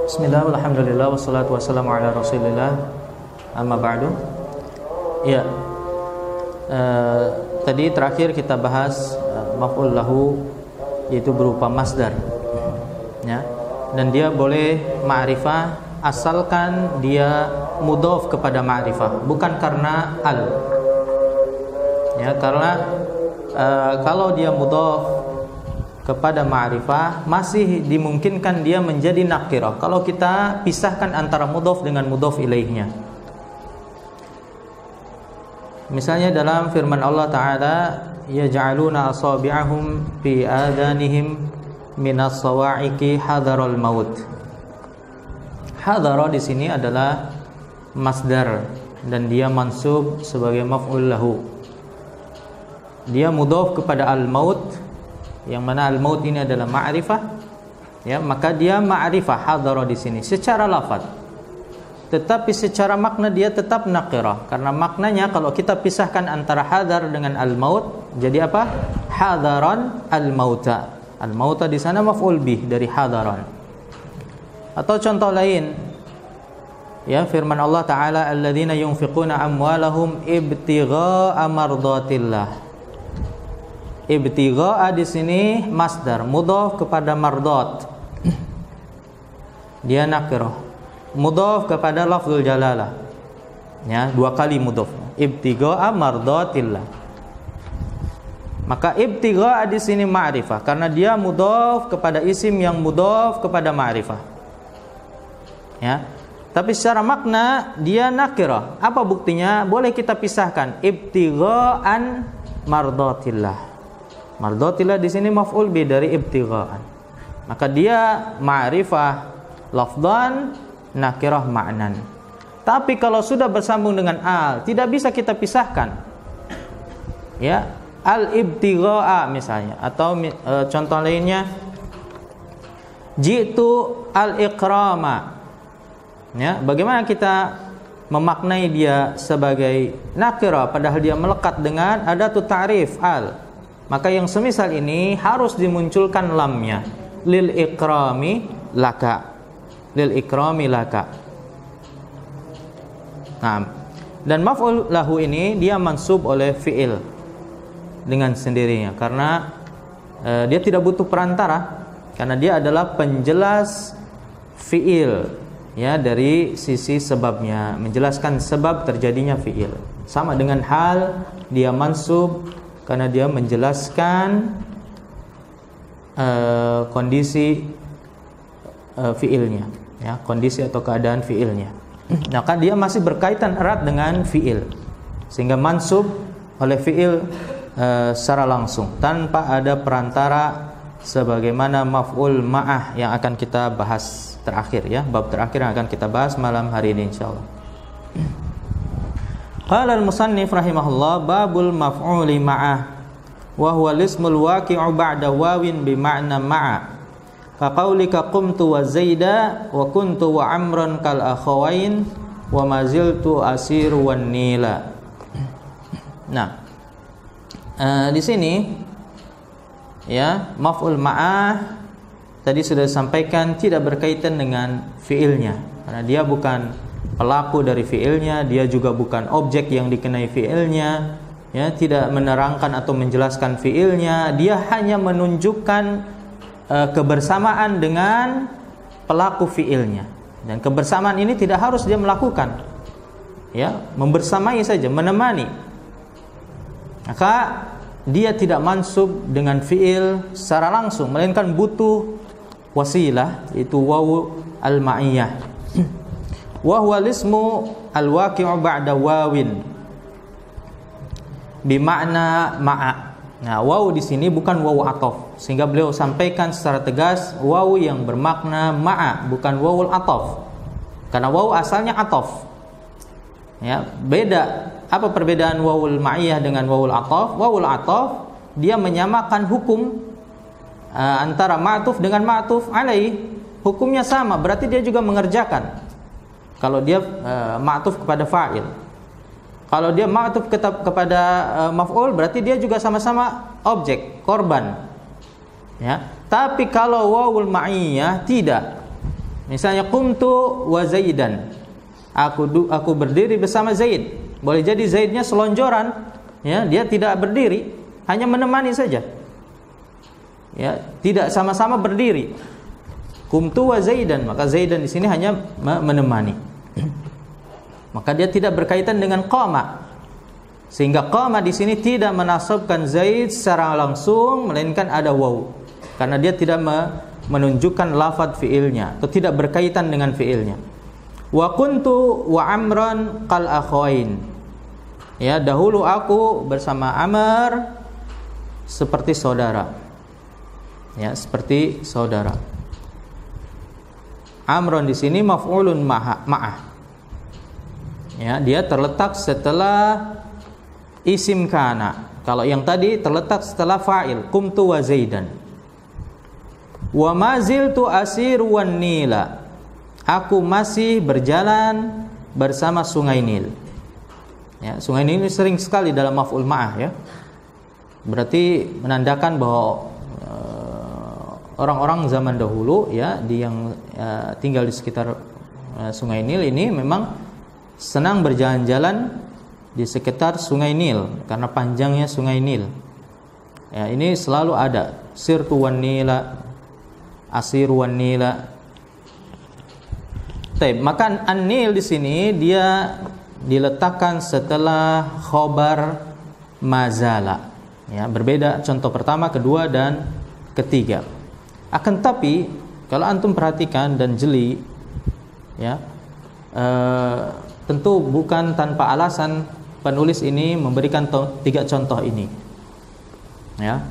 Bismillah, alhamdulillah, wassalatu wassalamu ala rasulillah, amma ba'du. Ya, tadi terakhir kita bahas maf'ul lahu, yaitu berupa masdar, ya. Dan dia boleh ma'rifah asalkan dia mudhof kepada ma'rifah, bukan karena al. Ya, karena kalau dia mudhof kepada ma'rifah masih dimungkinkan dia menjadi nakirah kalau kita pisahkan antara mudhof dengan mudhof ilaihnya. Misalnya dalam firman Allah Ta'ala, yaj'aluna asabi'ahum fi adanihim minas sawa'iqi hadaral maut. Hadara di sini adalah masdar dan dia mansub sebagai maf'ul lahu. Dia mudhof kepada al-maut, yang mana al-maut ini adalah ma'rifah, ya, maka dia ma'rifah hadara di sini secara lafaz. Tetapi secara makna dia tetap nakirah, karena maknanya kalau kita pisahkan antara hadar dengan al-maut jadi apa? Hadaran al-mauta. Al-mauta di sana maf'ul bih dari hadaran. Atau contoh lain, ya, firman Allah Ta'ala, alladzina yunfiquna amwalahum ibtigha'a mardatillah. Ibtigha'a di sini masdar mudhof kepada mardat. Dia nakirah. Mudhof kepada lafzul jalalah. Ya, dua kali mudhof. Ibtigha'a mardatillah. Maka ibtigha'a di sini ma'rifah karena dia mudhof kepada isim yang mudhof kepada ma'rifah. Ya. Tapi secara makna dia nakirah. Apa buktinya? Boleh kita pisahkan ibtigha'an mardatillah. Mardatillah di sini maf'ul bi dari ibtigha'an. Maka dia ma'rifah lafdhan, nakirah ma'nan. Tapi kalau sudah bersambung dengan al, tidak bisa kita pisahkan. Ya, al-ibtigha'a misalnya, atau contoh lainnya jitu al-ikrama. Ya, bagaimana kita memaknai dia sebagai nakirah padahal dia melekat dengan adatu ta'rif al. Maka yang semisal ini harus dimunculkan lamnya, lil ikrami laka. Lil ikrami laka. Nah, dan maf'ul lahu ini dia mansub oleh fi'il dengan sendirinya karena dia tidak butuh perantara, karena dia adalah penjelas fi'il, ya, dari sisi sebabnya, menjelaskan sebab terjadinya fi'il. Sama dengan hal dia mansub karena dia menjelaskan kondisi fi'ilnya, ya, kondisi atau keadaan fi'ilnya. Maka dia masih berkaitan erat dengan fi'il, sehingga mansub oleh fi'il secara langsung tanpa ada perantara, sebagaimana maf'ul ma'ah yang akan kita bahas terakhir, ya, bab terakhir yang akan kita bahas malam hari ini insyaallah. Qala al-musannif rahimahullah, babul maf'uli ma'ah wa huwa lismul waqi'u ba'da wawin bi ma'na ma'a. Ka qaulika qumtu wa zaida wa kuntu wa amran kal akhawain wa maziltu asiru wan nila. Nah, di sini, ya, maf'ul ma'ah tadi sudah disampaikan tidak berkaitan dengan fi'ilnya, karena dia bukan pelaku dari fi'ilnya, dia juga bukan objek yang dikenai fi'ilnya, ya, tidak menerangkan atau menjelaskan fi'ilnya, dia hanya menunjukkan kebersamaan dengan pelaku fi'ilnya. Dan kebersamaan ini tidak harus dia melakukan, ya, membersamai saja, menemani. Maka dia tidak mansub dengan fi'il secara langsung, melainkan butuh wasilah, yaitu wawu al-ma'iyah. Wa huwa lismu al-waqi'u ba'da wawin bi makna ma'a. Nah, wawu di sini bukan wawu ataf, sehingga beliau sampaikan secara tegas wawu yang bermakna ma'a, bukan wawul ataf. Karena wawu asalnya ataf. Ya, beda. Apa perbedaan wawul ma'iyah dengan wawul ataf? Wawul ataf dia menyamakan hukum antara ma'tuf dengan ma'tuf alaih. Hukumnya sama, berarti dia juga mengerjakan. Kalau dia ma'tuf kepada fa'il, kalau dia ma'tuf kepada maf'ul, berarti dia juga sama-sama objek, korban. Ya. Tapi kalau wawul ma'iyah tidak. Misalnya qumtu wa Zaidan. Aku berdiri bersama Zaid. Boleh jadi Zaidnya selonjoran, ya, dia tidak berdiri, hanya menemani saja. Ya, tidak sama-sama berdiri. Qumtu wa Zaidan, maka Zaidan di sini hanya menemani. Maka dia tidak berkaitan dengan qama. Sehingga qama di sini tidak menasabkan Zaid secara langsung, melainkan ada waw. Karena dia tidak menunjukkan lafadz fiilnya atau tidak berkaitan dengan fiilnya. Wa kuntu wa Amran qal akhawain. Ya, dahulu aku bersama Amr seperti saudara. Ya, seperti saudara. Amron di sini maf'ulun ma'ah. Ya, dia terletak setelah isim kana. Kalau yang tadi terletak setelah fa'il, qumtu wa Zaidan. Wa maziltu asiru wan nila. Aku masih berjalan bersama Sungai Nil. Ya, Sungai Nil ini sering sekali dalam maf'ul ma'ah, ya. Berarti menandakan bahwa orang-orang zaman dahulu, ya, yang tinggal di sekitar Sungai Nil ini memang senang berjalan-jalan di sekitar Sungai Nil karena panjangnya Sungai Nil. Ya, ini selalu ada sirtu wan nila, asiru wan nila. Maka an-nil di sini dia diletakkan setelah khobar mazala. Ya, berbeda contoh pertama, kedua dan ketiga. Akan tapi kalau antum perhatikan dan jeli, ya, tentu bukan tanpa alasan penulis ini memberikan tiga contoh ini. Ya.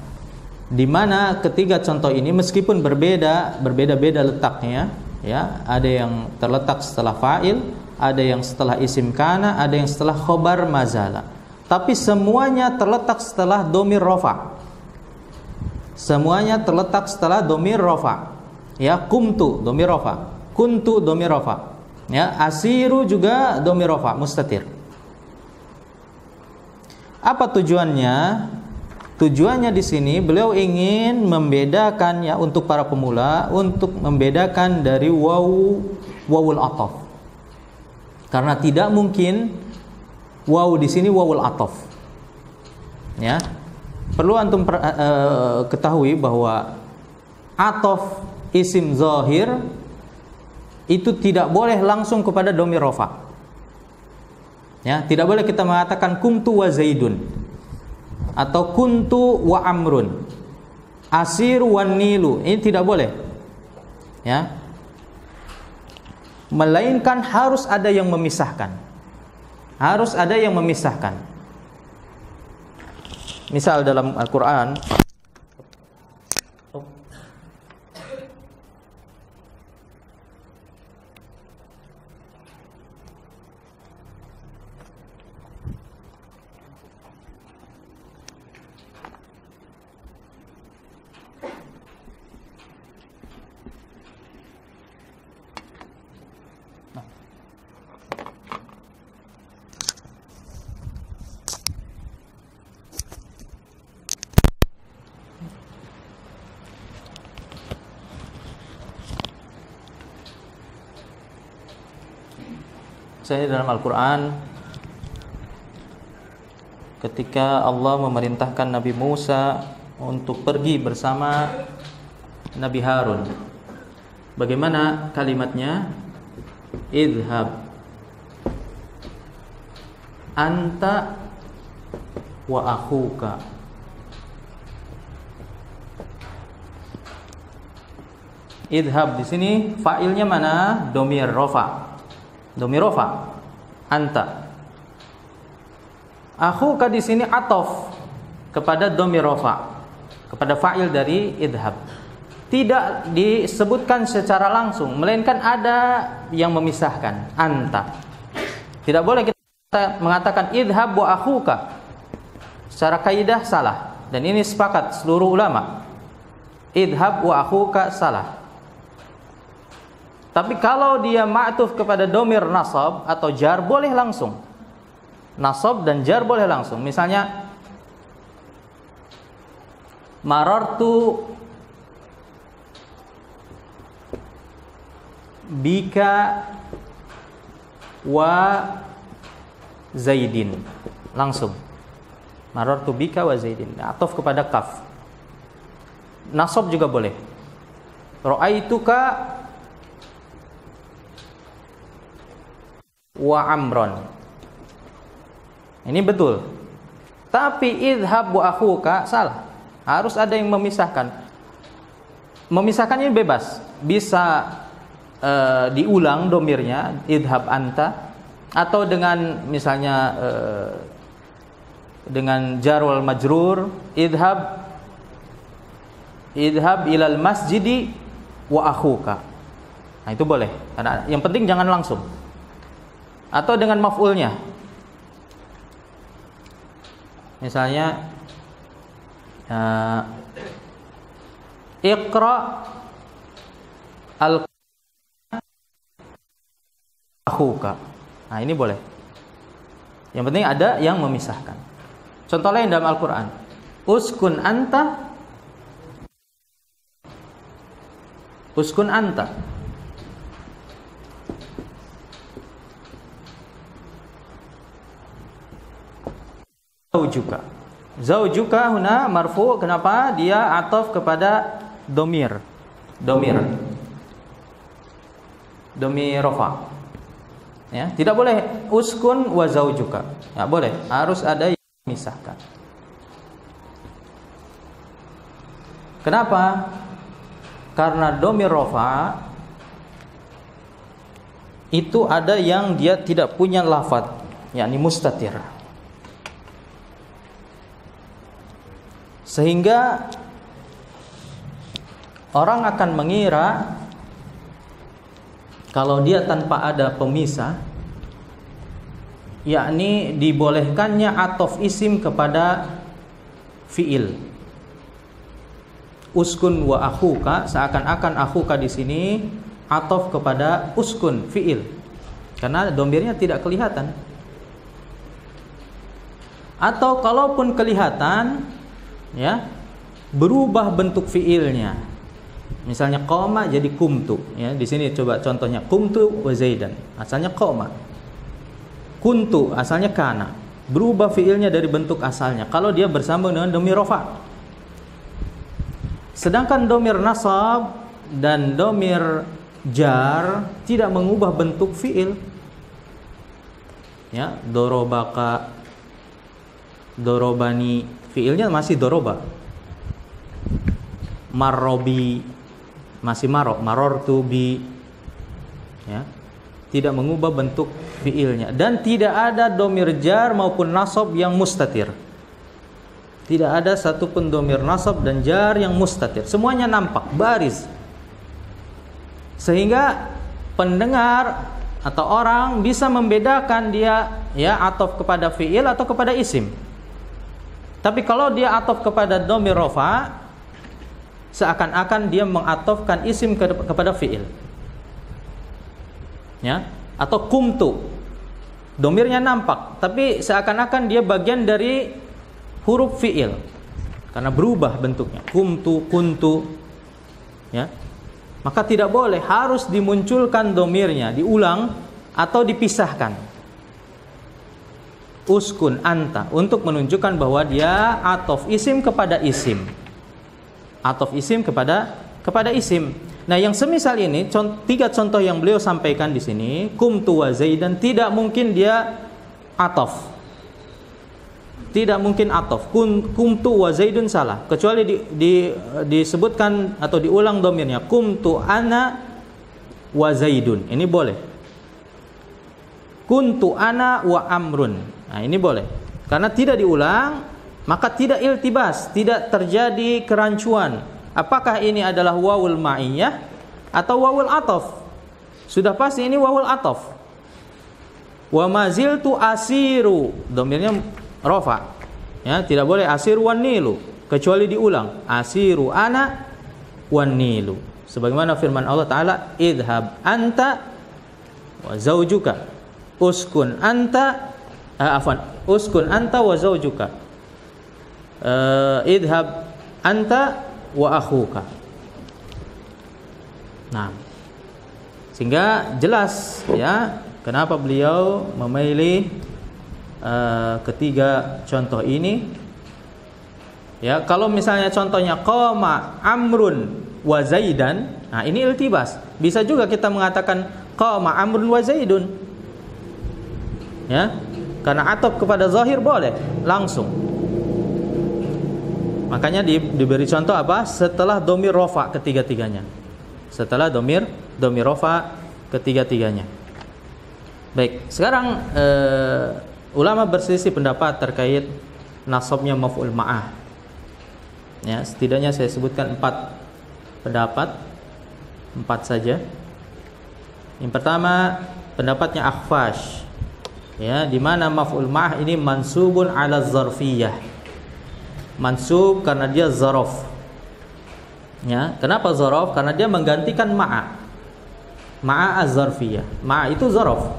Di mana ketiga contoh ini meskipun berbeda-beda letaknya, ya, ada yang terletak setelah fa'il, ada yang setelah isim kana, ada yang setelah khobar mazala. Tapi semuanya terletak setelah dhamir rafa. Semuanya terletak setelah dhamir rafa. Ya, qumtu dhamir rafa, kuntu dhamir rafa. Ya, asiru juga dhamir rafa mustatir. Apa tujuannya? Tujuannya di sini beliau ingin membedakan, ya, untuk para pemula, untuk membedakan dari wawul ataf. Karena tidak mungkin waw di sini wawul ataf. Ya. Perlu antum ketahui bahwa ataf isim zahir itu tidak boleh langsung kepada dhamir rafa. Ya, tidak boleh kita mengatakan kuntu wa Zaidun atau kuntu wa Amrun, asiru wan nilu. Ini tidak boleh. Ya. Melainkan harus ada yang memisahkan. Harus ada yang memisahkan. Misal dalam Al-Qur'an, saya dalam Al-Quran ketika Allah memerintahkan Nabi Musa untuk pergi bersama Nabi Harun, bagaimana kalimatnya? Idhab anta wa akhuka. Idhab di sini fa'ilnya mana? Dhamir rafa. Dhamir rafa, anta. Akhuka di sini ataf kepada dhamir rafa, kepada fa'il dari idhab. Tidak disebutkan secara langsung, melainkan ada yang memisahkan, anta. Tidak boleh kita mengatakan idhab wa akhuka. Secara kaidah salah, dan ini sepakat seluruh ulama. Idhab wa akhuka salah. Tapi kalau dia ma'tuf kepada dhamir nasab atau jar, boleh langsung. Nasab dan jar boleh langsung. Misalnya marartu bika wa Zaidin. Langsung. Marartu bika wa Zaidin. Ataf kepada kaf. Nasab juga boleh. Ra'aituka wa Amron. Ini betul. Tapi idhab wa akhuka salah. Harus ada yang memisahkan. Memisahkannya bebas. Bisa diulang domirnya, idhab anta, atau dengan misalnya dengan jar wal majrur, idhab ilal masjidi wa akhuka. Nah, itu boleh. Karena yang penting jangan langsung. Atau dengan maf'ulnya. Misalnya Iqra al akhuka. Nah, ini boleh. Yang penting ada yang memisahkan. Contoh lain dalam Al-Qur'an. Uskun anta Zaujuka huna marfu. Kenapa? Dia ataf kepada domir rafa. Ya, tidak boleh uskun wa zaujuka. Enggak boleh, harus ada yang memisahkan. Kenapa? Karena domir rafa itu ada yang dia tidak punya lafadz, yakni mustatir. Sehingga orang akan mengira kalau dia tanpa ada pemisah, yakni dibolehkannya ataf isim kepada fiil. Uskun wa akhuka, seakan-akan akhuka di sini ataf kepada uskun fiil. Karena domirnya tidak kelihatan. Atau kalaupun kelihatan, ya, berubah bentuk fiilnya. Misalnya qoma jadi kumtu, ya. Di sini coba contohnya kumtu wa Zaidan. Asalnya qoma. Kuntu asalnya kana. Berubah fiilnya dari bentuk asalnya kalau dia bersambung dengan domir rafa. Sedangkan domir nasab dan domir jar tidak mengubah bentuk fiil. Ya, dorobaka, dorobani, fiilnya masih doroba. Marrobi masih marortu bi, ya, tidak mengubah bentuk fiilnya. Dan tidak ada domir jar maupun nasab yang mustatir. Tidak ada satupun domir nasab dan jar yang mustatir. Semuanya nampak, baris. Sehingga pendengar atau orang bisa membedakan dia, ya, ataf kepada fiil atau kepada isim. Tapi kalau dia ataf kepada domir rafa, seakan-akan dia mengatofkan isim kepada fiil, ya. Atau kumtu, domirnya nampak, tapi seakan-akan dia bagian dari huruf fiil karena berubah bentuknya, kumtu, kuntu, ya. Maka tidak boleh, harus dimunculkan domirnya, diulang atau dipisahkan. Uskun anta, untuk menunjukkan bahwa dia ataf isim kepada isim. Ataf isim kepada isim. Nah, yang semisal ini, tiga contoh yang beliau sampaikan di sini, kumtu wa Zaidan, tidak mungkin dia ataf. Tidak mungkin ataf. Kumtu wa Zaidun salah, kecuali disebutkan atau diulang domirnya. Kumtu ana wa Zaidun. Ini boleh. Kuntu ana wa Amrun. Nah, ini boleh. Karena tidak diulang, maka tidak iltibas, tidak terjadi kerancuan. Apakah ini adalah wawul ma'iyah atau wawul ataf? Sudah pasti ini wawul ataf. Wa maziltu asiru, domirnya rafa. Ya, tidak boleh asiru wan nilu, kecuali diulang. Asiru ana wan nilu. Sebagaimana firman Allah Ta'ala, idhab anta wa zaujuka. Uskun anta, uskun anta wa zaujuka. Idhab anta wa akhuka. Nah, Sehingga jelas ya kenapa beliau memilih ketiga contoh ini. Ya, kalau misalnya contohnya qama Amrun wa Zaidan, nah ini iltibas. Bisa juga kita mengatakan qama Amrun wa Zaidun. Ya, karena atop kepada zahir boleh langsung. Makanya diberi contoh apa? Setelah dhamir rafa ketiga-tiganya. Setelah dhamir rafa ketiga-tiganya. Baik, sekarang ulama berselisih pendapat terkait nasabnya maf'ul ma'ah. Ya, setidaknya saya sebutkan 4 pendapat, 4 saja. Yang pertama, pendapatnya Akhfash. Ya, di mana maf'ul ma'ah ini mansubun 'ala zarfiyah. Mansub karena dia zaraf. Ya, kenapa zaraf? Karena dia menggantikan ma'a. Ma'a az-zarfiyah. Ma'a itu zaraf.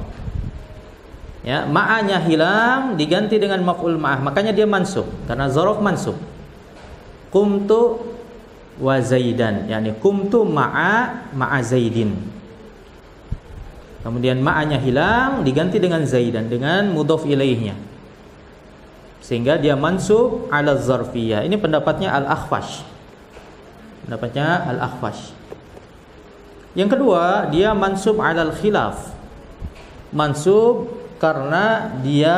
Ya, ma'anya hilang diganti dengan maf'ul ma'ah, makanya dia mansub karena zaraf mansub. Qumtu wa Zaidan, yakni qumtu ma'a Zaidin. Kemudian ma'anya hilang diganti dengan Zaidan dengan mudhaf ilaihnya. Sehingga dia mansub 'ala zarfiyah. Ini pendapatnya Al-Akhfash. Pendapatnya Al-Akhfash. Yang kedua, dia mansub 'alal khilaf. Mansub karena dia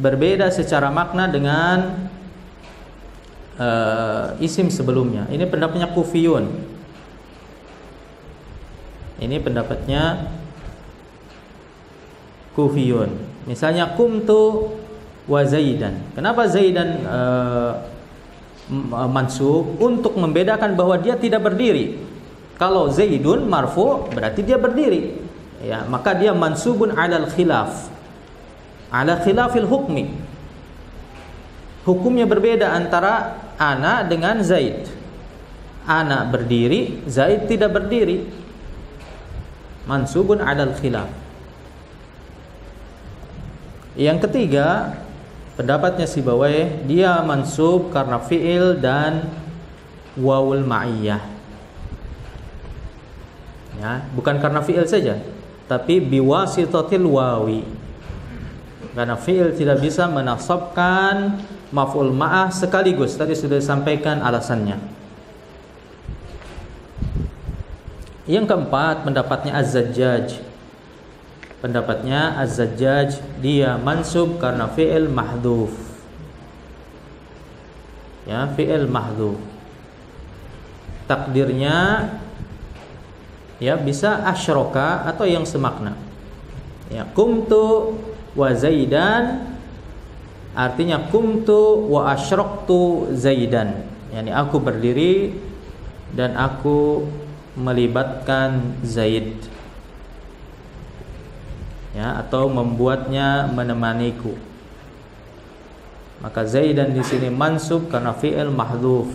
berbeda secara makna dengan isim sebelumnya. Ini pendapatnya Kufiyun. Ini pendapatnya Kufiyun. Misalnya qumtu wa Zaidan. Kenapa Zaidan mansub? Untuk membedakan bahwa dia tidak berdiri. Kalau Zaidun marfu berarti dia berdiri. Ya, maka dia mansubun 'alal khilaf. 'Ala khilafil hukmi. Hukumnya berbeda antara ana dengan Zaid. Ana berdiri, Zaid tidak berdiri. Mansubun 'alal khilaf. Yang ketiga, pendapatnya Sibawayh, dia mansub karena fi'il dan wawul ma'iyah. Ya, bukan karena fi'il saja, tapi biwasitatil wawi. Karena fi'il tidak bisa menasabkan maf'ul ma'ah sekaligus. Tadi sudah disampaikan alasannya. Yang keempat, pendapatnya Az-Zajjaj. Pendapatnya Az-Zajjaj, dia mansub karena fi'il mahdhuf. Ya, fi'il mahdhuf. Takdirnya ya bisa asyraka atau yang semakna. Ya, qumtu wa Zaidan artinya qumtu wa asyraqtu Zaidan. Yani aku berdiri dan aku melibatkan Zaid. Ya, atau membuatnya menemaniku. Maka Zaidan di sini mansub karena fi'il mahdhuf.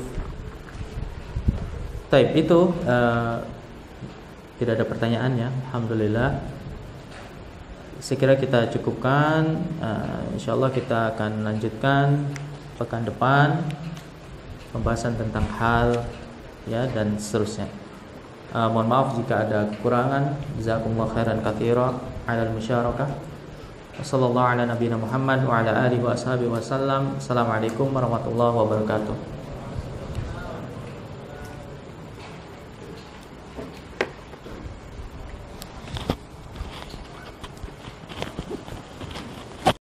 Taib itu tidak ada pertanyaannya, alhamdulillah. Sekira kita cukupkan. Insyaallah kita akan lanjutkan pekan depan pembahasan tentang hal ya dan seterusnya. Mohon maaf jika ada kekurangan. Jazakumullah khairan katsira 'alal musyarakah. Wassallallahu ala nabiyina Muhammad wa ala alihi wa ashabihi wasallam. Assalamualaikum warahmatullahi wabarakatuh.